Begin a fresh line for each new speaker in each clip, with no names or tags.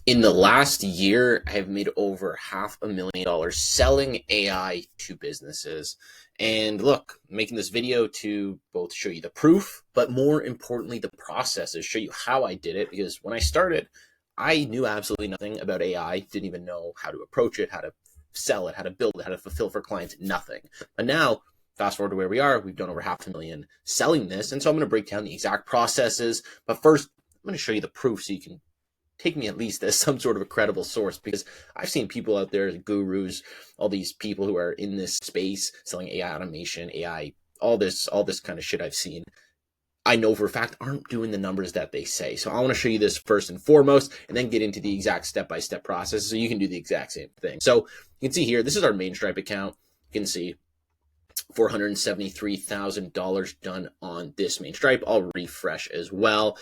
In the last year, I have made over $500,000 selling AI to businesses. And look, I'm making this video to both show you the proof, but more importantly, the processes, show you how I did it. Because when I started, I knew absolutely nothing about AI, didn't even know how to approach it, how to sell it, how to build it, how to fulfill for clients, nothing. But now, fast forward to where we are, we've done over 500,000 selling this. And so I'm going to break down the exact processes. But first, I'm going to show you the proof so you can take me at least as some sort of a credible source, because I've seen people out there, gurus, all these people who are in this space selling AI automation, AI, all this kind of shit I've seen. I know for a fact aren't doing the numbers that they say. So I want to show you this first and foremost, and then get into the exact step-by-step process so you can do the exact same thing. So you can see here, this is our main Stripe account. You can see $473,000 done on this main Stripe. I'll refresh as well,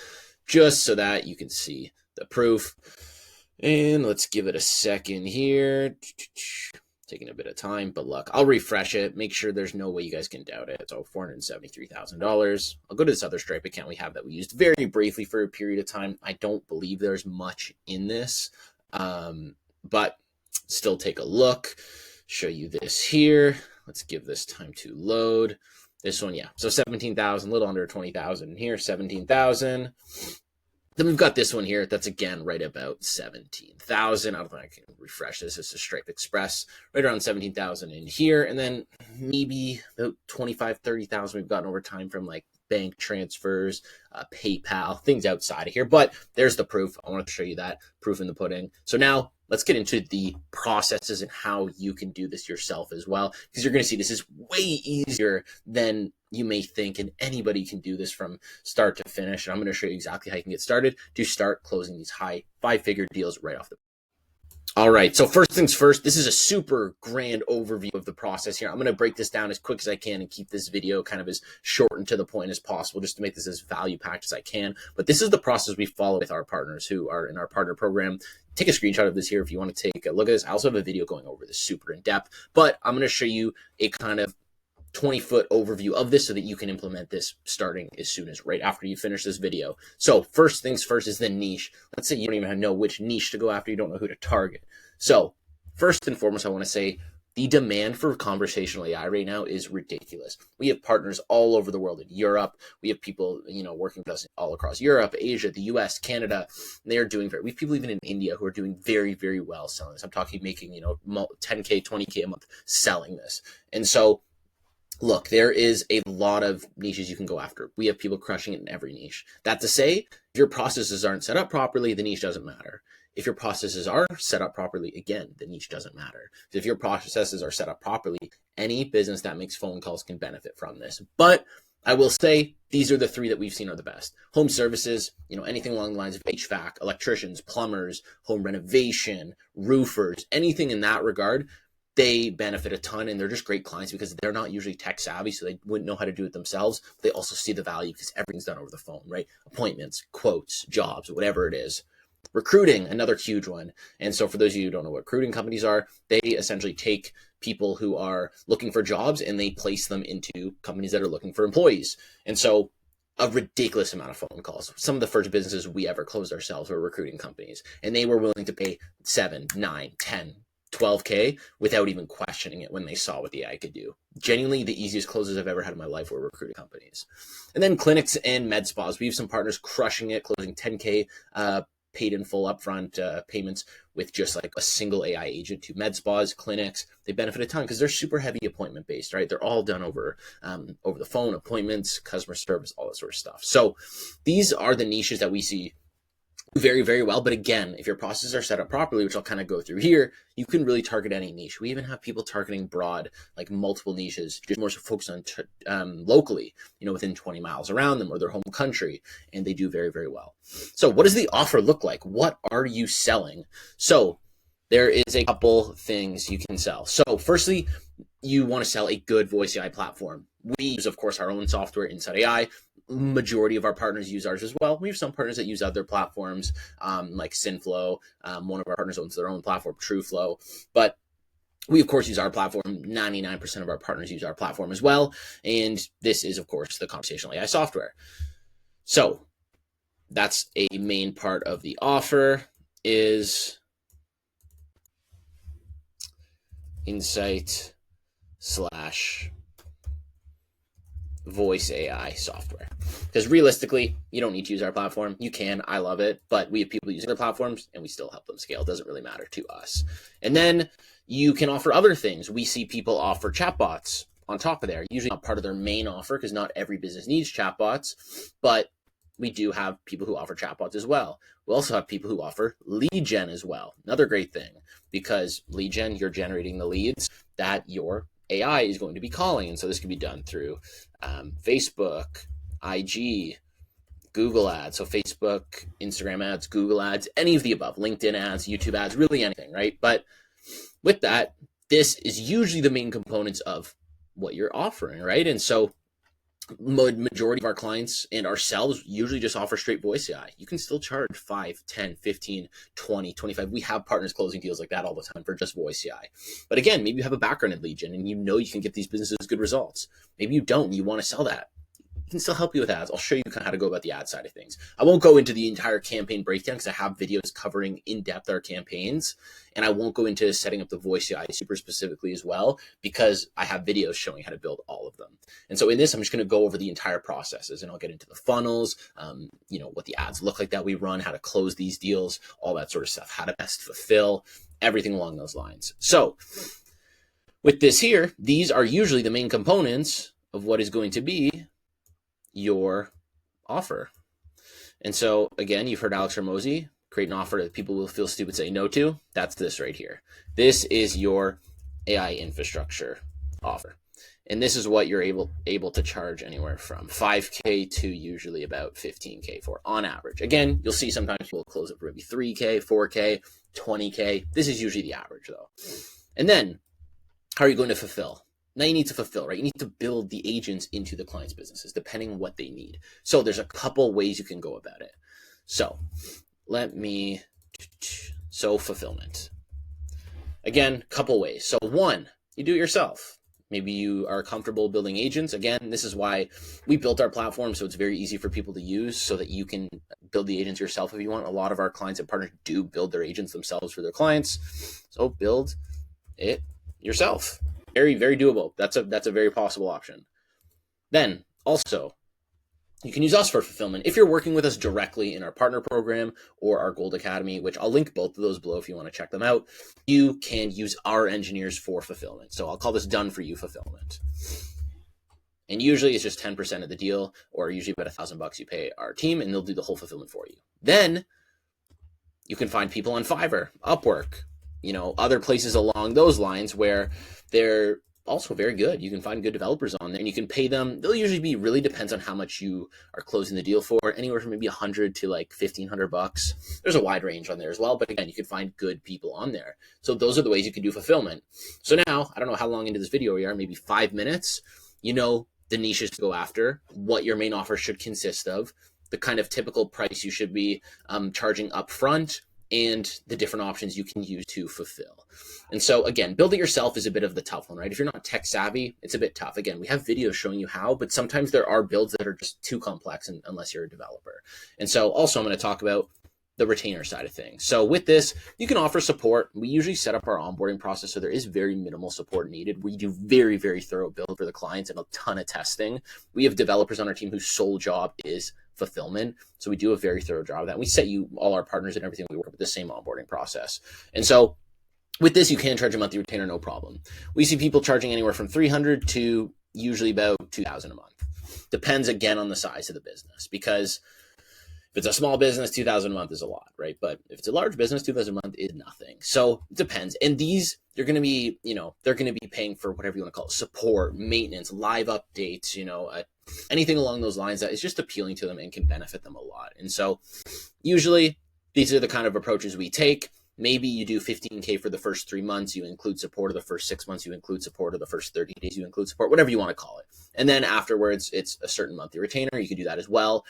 just so that you can see the proof. And let's give it a second here. Taking a bit of time, but look, I'll refresh it, make sure there's no way you guys can doubt it. So $473,000. I'll go to this other Stripe account we have that we used very briefly for a period of time. I don't believe there's much in this, but still take a look. Show you this here. Let's give this time to load. This one, yeah. So 17,000, a little under 20,000 here, 17,000. Then we've got this one here. That's again right about 17,000. I don't think I can refresh this. It's a Stripe Express, right around 17,000 in here. And then maybe about 25, 30,000 we've gotten over time from like bank transfers, PayPal, things outside of here. But there's the proof. I wanted to show you that proof in the pudding. So now let's get into the processes and how you can do this yourself as well, because you're going to see this is way easier than you may think, and anybody can do this from start to finish. And I'm going to show you exactly how you can get started to start closing these high 5-figure deals right off the bat. All right, so first things first, this is a super grand overview of the process here. I'm going to break this down as quick as I can and keep this video kind of as short and to the point as possible, just to make this as value-packed as I can. But this is the process we follow with our partners who are in our partner program. Take a screenshot of this here if you want to take a look at this. I also have a video going over this super in depth, but I'm going to show you a kind of 20-foot overview of this so that you can implement this starting as soon as right after you finish this video. So first things first is the niche. Let's say you don't even know which niche to go after. You don't know who to target. So first and foremost, I want to say the demand for conversational AI right now is ridiculous. We have partners all over the world in Europe. We have people, working with us all across Europe, Asia, the US, Canada. They are doing we have people even in India who are doing very, very well selling this. I'm talking making, 10K, 20K a month selling this. And so look, there is a lot of niches you can go after. We have people crushing it in every niche. That to say, if your processes aren't set up properly, the niche doesn't matter. If your processes are set up properly, again, the niche doesn't matter. If your processes are set up properly, any business that makes phone calls can benefit from this. But I will say these are the three that we've seen are the best. Home services, anything along the lines of HVAC, electricians, plumbers, home renovation, roofers, anything in that regard, they benefit a ton, and they're just great clients because they're not usually tech savvy, so they wouldn't know how to do it themselves. They also see the value because everything's done over the phone, right? Appointments, quotes, jobs, whatever it is. Recruiting, another huge one. And so for those of you who don't know what recruiting companies are, they essentially take people who are looking for jobs and they place them into companies that are looking for employees. And so a ridiculous amount of phone calls. Some of the first businesses we ever closed ourselves were recruiting companies, and they were willing to pay 7, 9, 10, 12K without even questioning it when they saw what the AI could do. Genuinely, the easiest closes I've ever had in my life were recruiting companies. And then clinics and med spas. We have some partners crushing it, closing 10K paid in full upfront payments with just like a single AI agent to med spas, clinics. They benefit a ton because they're super heavy appointment based, right? They're all done over the phone, appointments, customer service, all that sort of stuff. So these are the niches that we see very, very well. But again, if your processes are set up properly, which I'll kind of go through here, you can really target any niche. We even have people targeting broad, like multiple niches, just more so focused on locally, within 20 miles around them or their home country, and they do very, very well. So what does the offer look like? What are you selling? So there is a couple things you can sell. So firstly, you want to sell a good voice AI platform. We use, of course, our own software, Insight AI. Majority of our partners use ours as well. We have some partners that use other platforms, like Synflow. One of our partners owns their own platform, TrueFlow. But we, of course, use our platform. 99% of our partners use our platform as well. And this is, of course, the conversational AI software. So that's a main part of the offer. is Insight / voice AI software. Because realistically, you don't need to use our platform. You can, I love it, but we have people using their platforms and we still help them scale. It doesn't really matter to us. And then you can offer other things. We see people offer chatbots on top of there, usually not part of their main offer because not every business needs chatbots, but we do have people who offer chatbots as well. We also have people who offer lead gen as well. Another great thing, because lead gen, you're generating the leads that your AI is going to be calling. And so this can be done through Facebook, IG, Google ads. So Facebook, Instagram ads, Google ads, any of the above, LinkedIn ads, YouTube ads, really anything, right? But with that, this is usually the main components of what you're offering, right? And so majority of our clients and ourselves usually just offer straight voice AI. You can still charge 5, 10, 15, 20, 25. We have partners closing deals like that all the time for just voice AI. But again, maybe you have a background in lead gen and you know you can get these businesses good results. Maybe you don't and you want to sell that. We can still help you with ads. I'll show you kind of how to go about the ad side of things. I won't go into the entire campaign breakdown because I have videos covering in depth our campaigns, and I won't go into setting up the voice AI super specifically as well because I have videos showing how to build all of them. And so in this, I'm just going to go over the entire processes, and I'll get into the funnels, what the ads look like that we run, how to close these deals, all that sort of stuff, how to best fulfill, everything along those lines. So with this here, these are usually the main components of what is going to be your offer. And so again, you've heard Alex Hormozi, create an offer that people will feel stupid say no to. That's this right here. This is your AI infrastructure offer. And this is what you're able to charge anywhere from $5K to usually about $15K for on average. Again, you'll see sometimes people close up for maybe $3K, $4K, $20K. This is usually the average though. And then how are you going to fulfill? Now you need to fulfill, right? You need to build the agents into the client's businesses, depending on what they need. So there's a couple ways you can go about it. So fulfillment. Again, couple ways. So one, you do it yourself. Maybe you are comfortable building agents. Again, this is why we built our platform, so it's very easy for people to use so that you can build the agents yourself if you want. A lot of our clients and partners do build their agents themselves for their clients. So build it yourself. Very, very doable. That's a very possible option. Then also, you can use us for fulfillment. If you're working with us directly in our partner program or our Gold Academy, which I'll link both of those below if you want to check them out, you can use our engineers for fulfillment. So I'll call this done for you fulfillment. And usually it's just 10% of the deal, or usually about $1,000 you pay our team and they'll do the whole fulfillment for you. Then you can find people on Fiverr, Upwork, other places along those lines where they're also very good. You can find good developers on there and you can pay them. They'll usually be, really depends on how much you are closing the deal for, anywhere from maybe $100 to like $1,500. There's a wide range on there as well, but again, you can find good people on there. So those are the ways you can do fulfillment. So now, I don't know how long into this video we are, maybe 5 minutes, the niches to go after, what your main offer should consist of, the kind of typical price you should be charging up front, and the different options you can use to fulfill. And so again, build it yourself is a bit of the tough one, right? If you're not tech savvy, it's a bit tough. Again, we have videos showing you how, but sometimes there are builds that are just too complex unless you're a developer. And so also I'm going to talk about the retainer side of things. So with this, you can offer support. We usually set up our onboarding process so there is very minimal support needed. We do very, very thorough build for the clients and a ton of testing. We have developers on our team whose sole job is fulfillment. So we do a very thorough job of that. We set you, all our partners and everything, we work with the same onboarding process. And so with this, you can charge a monthly retainer, no problem. We see people charging anywhere from $300 to usually about $2,000 a month. Depends again on the size of the business, because if it's a small business, $2,000 a month is a lot, right? But if it's a large business, $2,000 a month is nothing. So it depends. And these, you're going to be, they're going to be paying for whatever you want to call it, support, maintenance, live updates, anything along those lines that is just appealing to them and can benefit them a lot. And so usually these are the kind of approaches we take. Maybe you do $15K for the first 3 months, you include support of the first 6 months, you include support of the first 30 days, you include support, whatever you want to call it. And then afterwards, it's a certain monthly retainer. You can do that as well.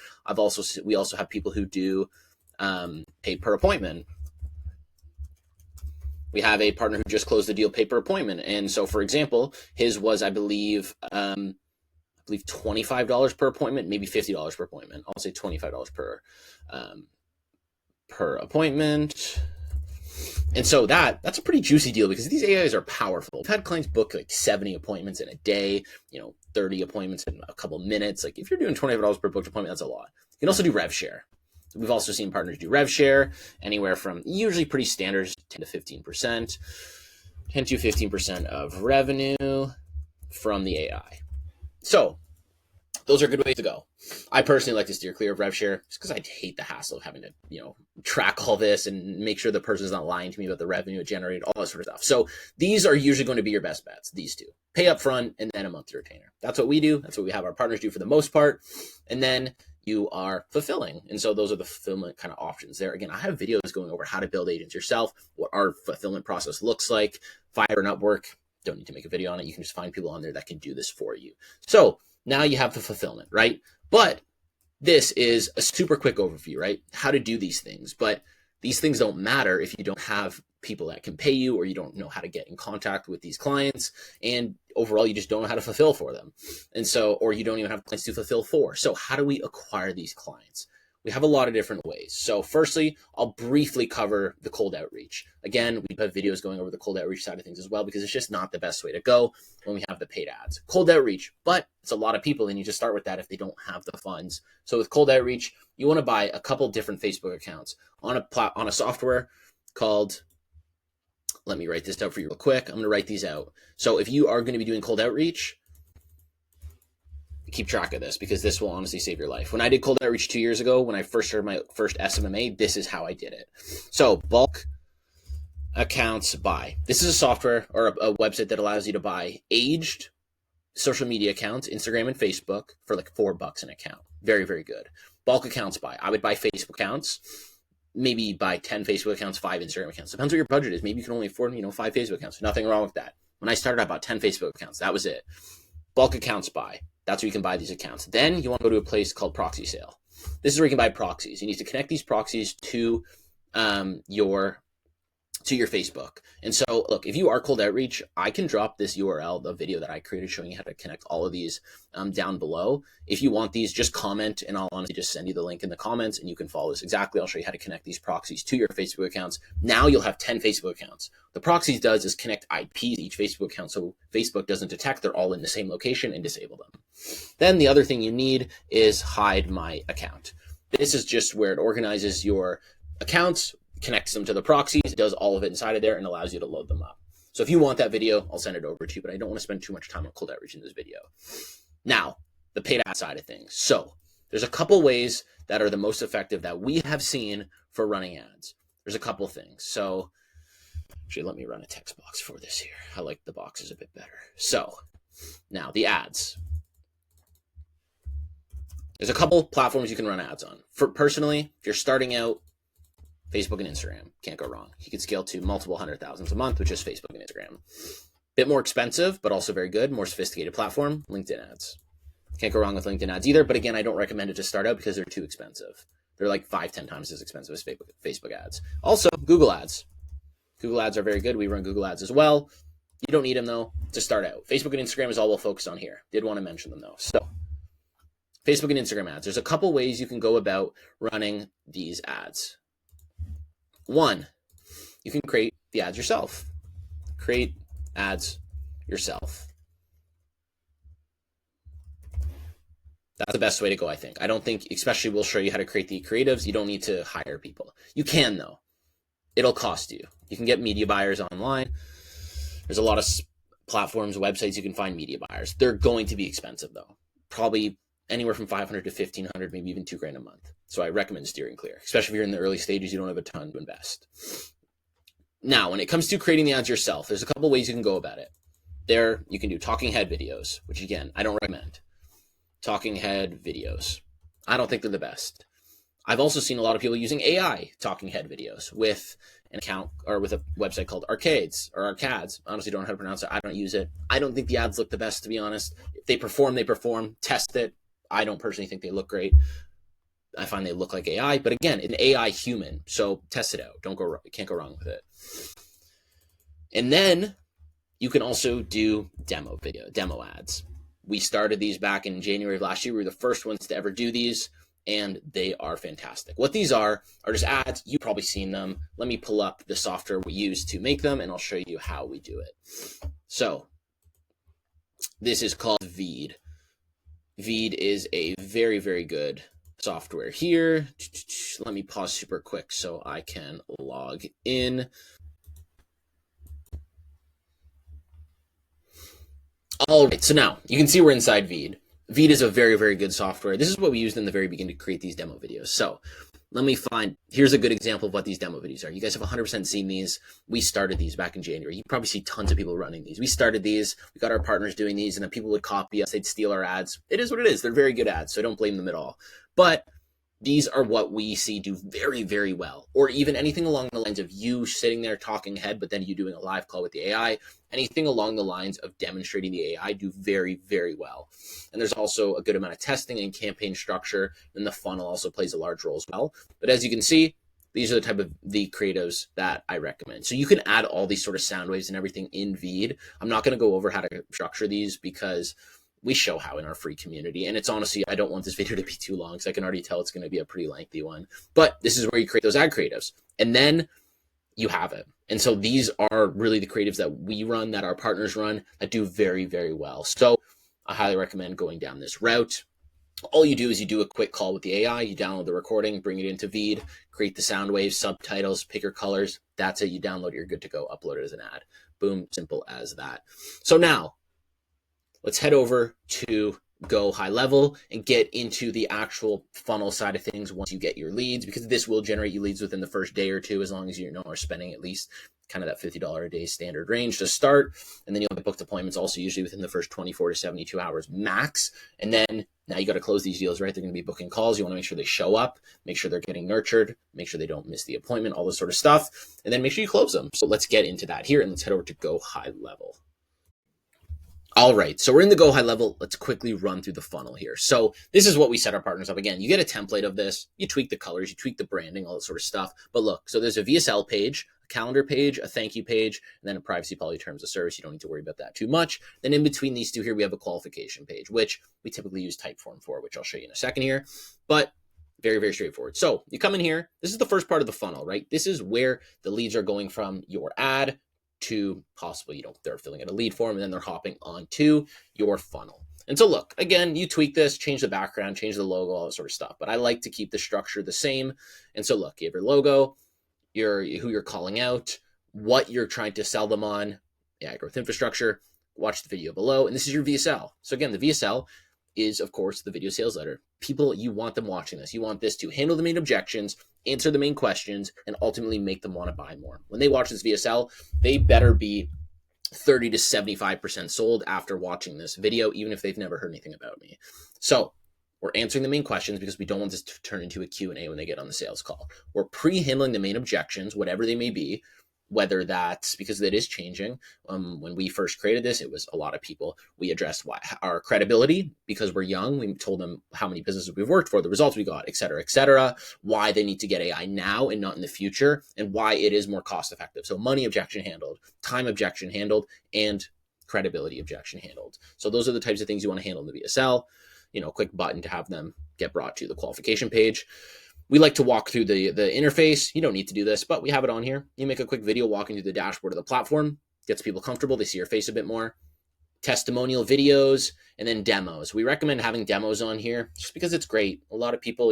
We also have people who do pay per appointment. We have a partner who just closed the deal pay per appointment. And so, for example, his was, I believe $25 per appointment, maybe $50 per appointment. I'll say $25 per appointment. And so that's a pretty juicy deal because these AIs are powerful. I've had clients book like 70 appointments in a day, 30 appointments in a couple minutes. Like if you're doing $25 per booked appointment, that's a lot. You can also do rev share. We've also seen partners do rev share anywhere from usually pretty standard 10 to 15%, 10 to 15% of revenue from the AI. So those are good ways to go. I personally like to steer clear of rev share just because I hate the hassle of having to, track all this and make sure the person's not lying to me about the revenue it generated, all that sort of stuff. So these are usually going to be your best bets, these two. Pay up front and then a monthly retainer. That's what we do. That's what we have our partners do for the most part. And then you are fulfilling. And so those are the fulfillment kind of options there. Again, I have videos going over how to build agents yourself, what our fulfillment process looks like. Fiverr and Upwork, don't need to make a video on it. You can just find people on there that can do this for you. So now you have the fulfillment, right? But this is a super quick overview, right? How to do these things. But these things don't matter if you don't have people that can pay you, or you don't know how to get in contact with these clients. And overall, you just don't know how to fulfill for them. And so, or you don't even have clients to fulfill for. So how do we acquire these clients? We have a lot of different ways. So firstly, I'll briefly cover the cold outreach. Again, we have videos going over the cold outreach side of things as well, because it's just not the best way to go when we have the paid ads. Cold outreach, but it's a lot of people, and you just start with that if they don't have the funds. So with cold outreach, you want to buy a couple different Facebook accounts on a software called, let me write this down for you real quick. I'm going to write these out. So if you are going to be doing cold outreach, keep track of this, because this will honestly save your life. When I did cold outreach 2 years ago, when I first started my first SMMA, this is how I did it. So bulk accounts buy. This is a software or a website that allows you to buy aged social media accounts, Instagram and Facebook, for like $4 an account. Very, very good. Bulk accounts buy. I would buy Facebook accounts, maybe buy 10 Facebook accounts, 5 Instagram accounts. Depends what your budget is. Maybe you can only afford, 5 Facebook accounts. Nothing wrong with that. When I started, I bought 10 Facebook accounts. That was it. Bulk accounts buy. That's where you can buy these accounts. Then you want to go to a place called Proxy Sale. This is where you can buy proxies. You need to connect these proxies to your Facebook. And so look, if you are cold outreach, I can drop this URL, the video that I created showing you how to connect all of these down below. If you want these, just comment, and I'll honestly just send you the link in the comments, and you can follow this exactly. I'll show you how to connect these proxies to your Facebook accounts. Now you'll have 10 Facebook accounts. The proxies does is connect IPs to each Facebook account, so Facebook doesn't detect they're all in the same location and disable them. Then the other thing you need is hide my account. This is just where it organizes your accounts, connects them to the proxies, it does all of it inside of there, and allows you to load them up. So if you want that video, I'll send it over to you, but I don't want to spend too much time on cold outreach in this video. Now, the paid ad side of things. So there's a couple ways that are the most effective that we have seen for running ads. There's a couple things. So actually, let me run a text box for this here. I like the boxes a bit better. So now the ads. There's a couple platforms you can run ads on. For personally, if you're starting out, Facebook and Instagram, can't go wrong. You can scale to multiple hundred thousands a month with just Facebook and Instagram. Bit more expensive, but also very good, more sophisticated platform, LinkedIn ads. Can't go wrong with LinkedIn ads either, but again, I don't recommend it to start out because they're too expensive. They're like 5-10 times as expensive as Facebook ads. Also, Google ads. Google ads are very good. We run Google ads as well. You don't need them though to start out. Facebook and Instagram is all we'll focus on here. Did want to mention them though. So Facebook and Instagram ads. There's a couple ways you can go about running these ads. One, you can create the ads yourself. Create ads yourself. That's the best way to go, I think. I don't think, especially we'll show you how to create the creatives. You don't need to hire people. You can though. It'll cost you. You can get media buyers online. There's a lot of platforms, websites you can find media buyers. They're going to be expensive though. Probably anywhere from $500 to $1,500, maybe even $2,000 a month. So I recommend steering clear, especially if you're in the early stages, you don't have a ton to invest. Now, when it comes to creating the ads yourself, there's a couple ways you can go about it. There, you can do talking head videos, which again, I don't recommend. Talking head videos. I don't think they're the best. I've also seen a lot of people using AI talking head videos with an account or with a website called Arcades or Arcades. I honestly don't know how to pronounce it. I don't use it. I don't think the ads look the best, to be honest. If they perform, they perform. Test it. I don't personally think they look great. I find they look like AI, but again, an AI human. So test it out. Can't go wrong with it. And then you can also do demo ads. We started these back in January of last year. We were the first ones to ever do these. and they are fantastic. What these are just ads. You've probably seen them. Let me pull up the software we use to make them, and I'll show you how we do it. So this is called Veed. Veed is a very, very good software here. Let me pause super quick so I can log in. All right, so now you can see we're inside Veed. Veed is a very, very good software. This is what we used in the very beginning to create these demo videos. So let me find, here's a good example of what these demo videos are. You guys have 100% seen these. We started these back in January. You probably see tons of people running these. We started these, we got our partners doing these, and then people would copy us, they'd steal our ads. It is what it is. They're very good ads, so don't blame them at all. But these are what we see do very, very well. Or even anything along the lines of you sitting there talking head, but then you doing a live call with the AI. Anything along the lines of demonstrating the AI do very, very well. And there's also a good amount of testing and campaign structure, and the funnel also plays a large role as well. But as you can see, these are the type of the creatives that I recommend. So you can add all these sort of sound waves and everything in Veed. I'm not going to go over how to structure these because we show how in our free community. And it's honestly, I don't want this video to be too long because I can already tell it's going to be a pretty lengthy one. But this is where you create those ad creatives. And then you have it. And so these are really the creatives that we run, that our partners run, that do very, very well. So I highly recommend going down this route. All you do is you do a quick call with the AI, you download the recording, bring it into Veed, create the sound waves, subtitles, pick your colors. That's it. You download it, you're good to go. Upload it as an ad. Boom, simple as that. So now let's head over to Go High Level and get into the actual funnel side of things once you get your leads, because this will generate you leads within the first day or two, as long as you are spending at least kind of that $50 a day standard range to start. And then you'll get booked appointments also usually within the first 24 to 72 hours max. And then now you got to close these deals, right? They're going to be booking calls. You want to make sure they show up, make sure they're getting nurtured, make sure they don't miss the appointment, all this sort of stuff. And then make sure you close them. So let's get into that here, and let's head over to Go High Level. All right, so we're in the Go High Level. Let's quickly run through the funnel here. So this is what we set our partners up. Again, you get a template of this. You tweak the colors, you tweak the branding, all that sort of stuff. But look, so there's a VSL page, a calendar page, a thank you page, and then a privacy policy terms of service. You don't need to worry about that too much. Then in between these two here, we have a qualification page, which we typically use Typeform for, which I'll show you in a second here. But very, very straightforward. So you come in here. This is the first part of the funnel, right? This is where the leads are going from your ad to possibly, they're filling out a lead form, and then they're hopping onto your funnel. And so look, again, you tweak this, change the background, change the logo, all that sort of stuff. But I like to keep the structure the same. And so look, you have your logo, who you're calling out, what you're trying to sell them on, growth infrastructure, watch the video below. And this is your VSL. So again, the VSL is, of course, the video sales letter. People, you want them watching this. You want this to handle the main objections, answer the main questions, and ultimately make them want to buy more. When they watch this VSL, they better be 30 to 75% sold after watching this video, even if they've never heard anything about me. So we're answering the main questions because we don't want this to turn into a Q&A when they get on the sales call. We're pre-handling the main objections, whatever they may be, whether that's because it is changing. When we first created this, it was a lot of people. We addressed our credibility because we're young. We told them how many businesses we've worked for, the results we got, et cetera, why they need to get AI now and not in the future, and why it is more cost effective. So money objection handled, time objection handled, and credibility objection handled. So those are the types of things you want to handle in the VSL. Quick button to have them get brought to the qualification page. We like to walk through the interface. You don't need to do this, but we have it on here. You make a quick video walking through the dashboard of the platform, gets people comfortable. They see your face a bit more. Testimonial videos, and then demos. We recommend having demos on here just because it's great. A lot of people,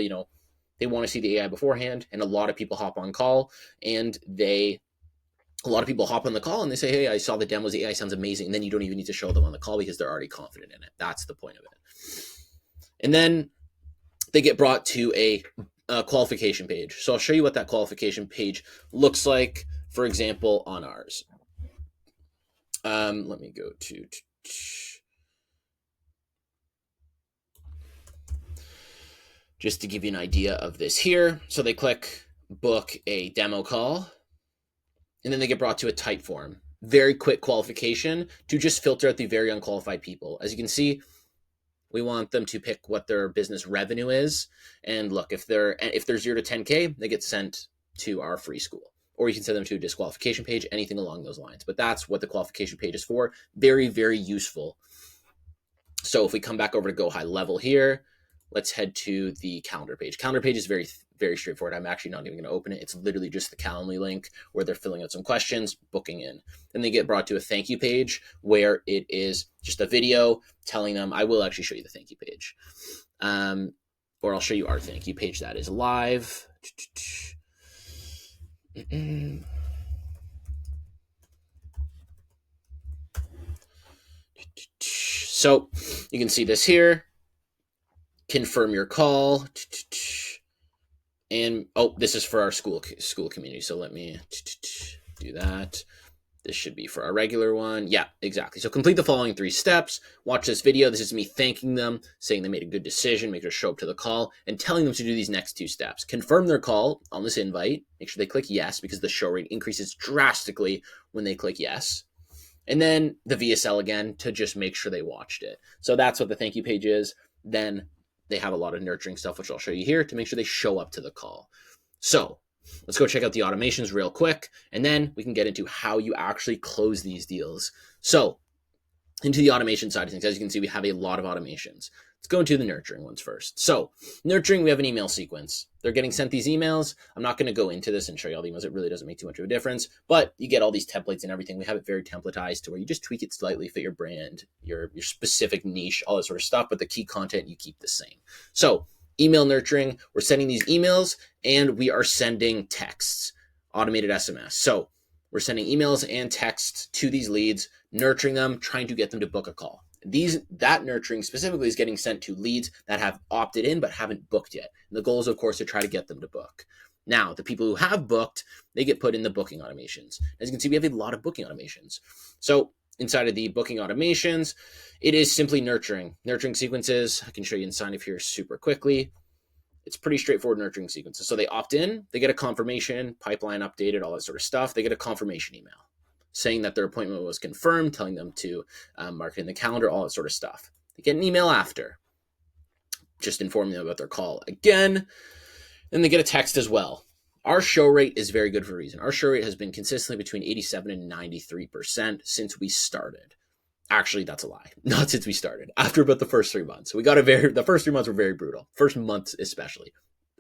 they want to see the AI beforehand, and a lot of people hop on call, and a lot of people hop on the call and they say, hey, I saw the demos, the AI sounds amazing. And then you don't even need to show them on the call because they're already confident in it. That's the point of it. And then they get brought to a qualification page. So I'll show you what that qualification page looks like, for example, on ours. Let me go to just to give you an idea of this here. So they click book a demo call, and then they get brought to a Typeform. Very quick qualification to just filter out the very unqualified people. As you can see, we want them to pick what their business revenue is. And look, if they're 0 to 10K, they get sent to our free school. Or you can send them to a disqualification page, anything along those lines. But that's what the qualification page is for. Very, very useful. So if we come back over to Go High Level here, let's head to the calendar page. Calendar page is very, very straightforward. I'm actually not even going to open it. It's literally just the Calendly link where they're filling out some questions, booking in. Then they get brought to a thank you page where it is just a video telling them, I will actually show you the thank you page. Or I'll show you our thank you page that is live. So you can see this here. Confirm your call. And oh, this is for our school community. So let me do that. This should be for our regular one. Yeah, exactly. So complete the following 3 steps. Watch this video. This is me thanking them, saying they made a good decision, make sure to show up to the call, and telling them to do these next 2 steps. Confirm their call on this invite. Make sure they click yes, because the show rate increases drastically when they click yes. And then the VSL again to just make sure they watched it. So that's what the thank you page is. Then they have a lot of nurturing stuff, which I'll show you here to make sure they show up to the call. So let's go check out the automations real quick, and then we can get into how you actually close these deals. So into the automation side of things, as you can see, we have a lot of automations. Let's go into the nurturing ones first. So nurturing, we have an email sequence. They're getting sent these emails. I'm not going to go into this and show you all the emails. It really doesn't make too much of a difference, but you get all these templates and everything. We have it very templatized to where you just tweak it slightly, fit your brand, your specific niche, all that sort of stuff, but the key content you keep the same. So email nurturing, we're sending these emails and we are sending texts, automated SMS. So we're sending emails and texts to these leads, nurturing them, trying to get them to book a call. That nurturing specifically is getting sent to leads that have opted in but haven't booked yet. And the goal is, of course, to try to get them to book. Now, the people who have booked, they get put in the booking automations. As you can see, we have a lot of booking automations. So inside of the booking automations, it is simply nurturing sequences. I can show you inside of here super quickly. It's pretty straightforward nurturing sequences. So they opt in, they get a confirmation, pipeline updated, all that sort of stuff. They get a confirmation email saying that their appointment was confirmed, telling them to mark it in the calendar, all that sort of stuff. They get an email after, just informing them about their call again. Then they get a text as well. Our show rate is very good for a reason. Our show rate has been consistently between 87 and 93% since we started. Actually, that's a lie. Not since we started. After about the first 3 months. The first 3 months were very brutal. First month especially.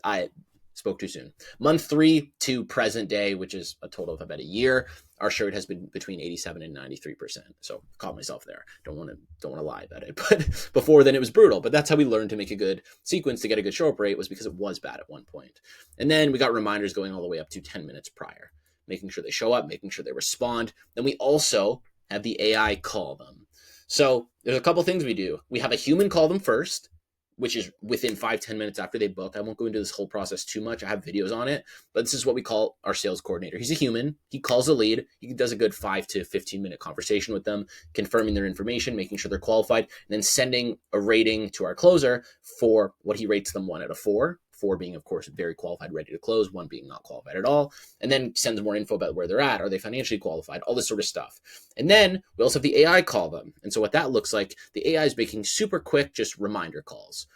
I spoke too soon. Month 3 to present day, which is a total of about a year, our show rate has been between 87 and 93%. So I caught myself there. Don't want to lie about it. But before then it was brutal. But that's how we learned to make a good sequence to get a good show up rate, was because it was bad at one point. And then we got reminders going all the way up to 10 minutes prior, making sure they show up, making sure they respond. Then we also have the AI call them. So there's a couple things we do. We have a human call them first, which is within 5-10 minutes after they book. I won't go into this whole process too much. I have videos on it, but this is what we call our sales coordinator. He's a human. He calls a lead. He does a good 5 to 15 minute conversation with them, confirming their information, making sure they're qualified, and then sending a rating to our closer for what he rates them 1 out of 4. 4 being, of course, very qualified, ready to close, 1 being not qualified at all, and then sends more info about where they're at. Are they financially qualified? All this sort of stuff. And then we also have the AI call them. And so what that looks like, the AI is making super quick, just reminder calls.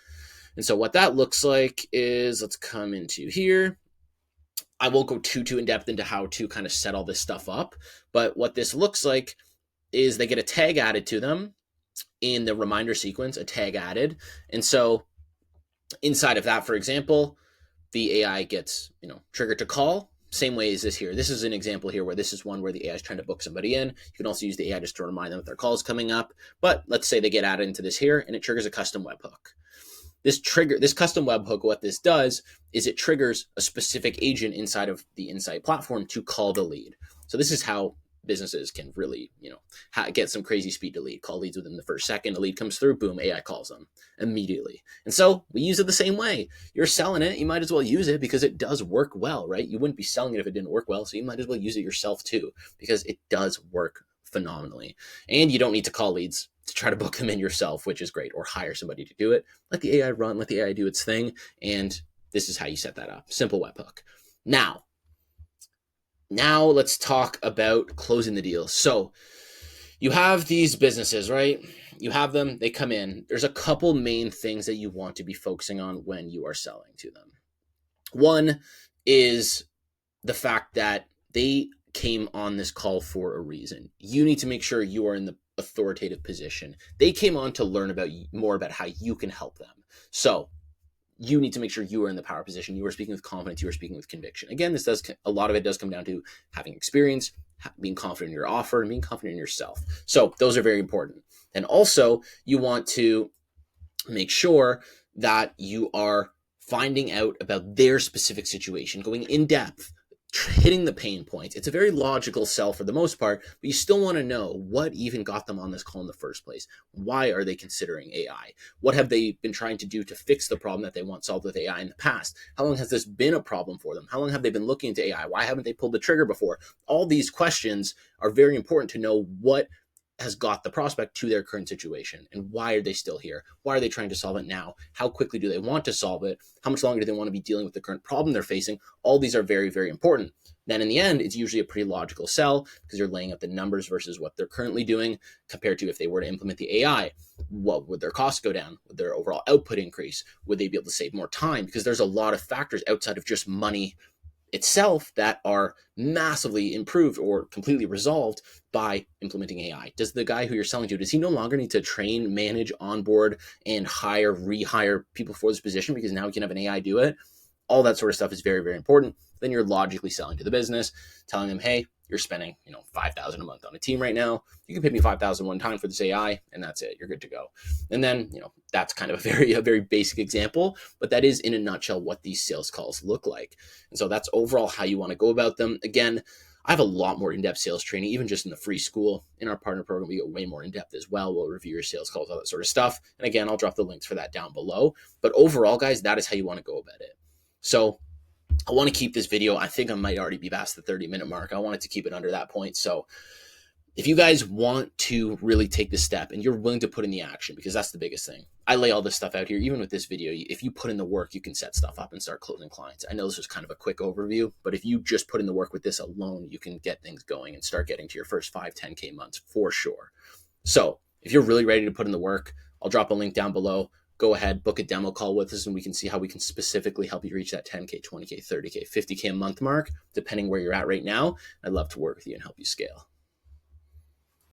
And so what that looks like is, let's come into here. I won't go too in depth into how to kind of set all this stuff up, but what this looks like is they get a tag added to them in the reminder sequence, a tag added. And so inside of that, for example, the AI gets, triggered to call. Same way as this here. This is an example here where this is one where the AI is trying to book somebody in. You can also use the AI just to remind them that their call is coming up. But let's say they get added into this here and it triggers a custom webhook. This custom webhook, what this does is it triggers a specific agent inside of the Insight platform to call the lead. So this is how businesses can really, get some crazy speed to lead. Call leads within the first second. A lead comes through, boom, AI calls them immediately. And so we use it the same way. You're selling it, you might as well use it because it does work well, right? You wouldn't be selling it if it didn't work well. So you might as well use it yourself too, because it does work phenomenally. And you don't need to call leads to try to book them in yourself, which is great, or hire somebody to do it. Let the AI run, let the AI do its thing. And this is how you set that up. Simple webhook. Now let's talk about closing the deal. So you have these businesses, right? You have them, they come in. There's a couple main things that you want to be focusing on when you are selling to them. One is the fact that they came on this call for a reason. You need to make sure you are in the authoritative position. They came on to learn more about how you can help them. So you need to make sure you are in the power position. You are speaking with confidence. You are speaking with conviction. Again, a lot of it does come down to having experience, being confident in your offer, and being confident in yourself. So those are very important. And also, you want to make sure that you are finding out about their specific situation, going in depth, hitting the pain points. It's a very logical sell for the most part, but you still want to know what even got them on this call in the first place. Why are they considering AI? What have they been trying to do to fix the problem that they want solved with AI in the past? How long has this been a problem for them? How long have they been looking into AI? Why haven't they pulled the trigger before? All these questions are very important to know what has got the prospect to their current situation, and why are they still here? Why are they trying to solve it now? How quickly do they want to solve it? How much longer do they want to be dealing with the current problem they're facing? All these are very, very important. Then in the end, it's usually a pretty logical sell because you're laying out the numbers versus what they're currently doing compared to if they were to implement the AI. What would their costs go down? Would their overall output increase? Would they be able to save more time? Because there's a lot of factors outside of just money itself that are massively improved or completely resolved by implementing AI. Does the guy who you're selling to, does he no longer need to train, manage, onboard, and rehire people for this position because now he can have an AI do it? All that sort of stuff is very, very important. Then you're logically selling to the business, telling them, hey, you're spending, $5,000 a month on a team right now. You can pay me $5,000 one time for this AI, and that's it. You're good to go. And then, that's kind of a very basic example, but that is in a nutshell what these sales calls look like. And so that's overall how you want to go about them. Again, I have a lot more in-depth sales training, even just in the free school. In our partner program, we go way more in-depth as well. We'll review your sales calls, all that sort of stuff. And again, I'll drop the links for that down below. But overall, guys, that is how you want to go about it. So I want to keep this video. I think I might already be past the 30-minute mark. I wanted to keep it under that point. So if you guys want to really take this step and you're willing to put in the action, because that's the biggest thing. I lay all this stuff out here. Even with this video, if you put in the work, you can set stuff up and start closing clients. I know this was kind of a quick overview, but if you just put in the work with this alone, you can get things going and start getting to your first 5, 10K months for sure. So if you're really ready to put in the work, I'll drop a link down below. Go ahead, book a demo call with us, and we can see how we can specifically help you reach that 10K, 20K, 30K, 50K a month mark, depending where you're at right now. I'd love to work with you and help you scale.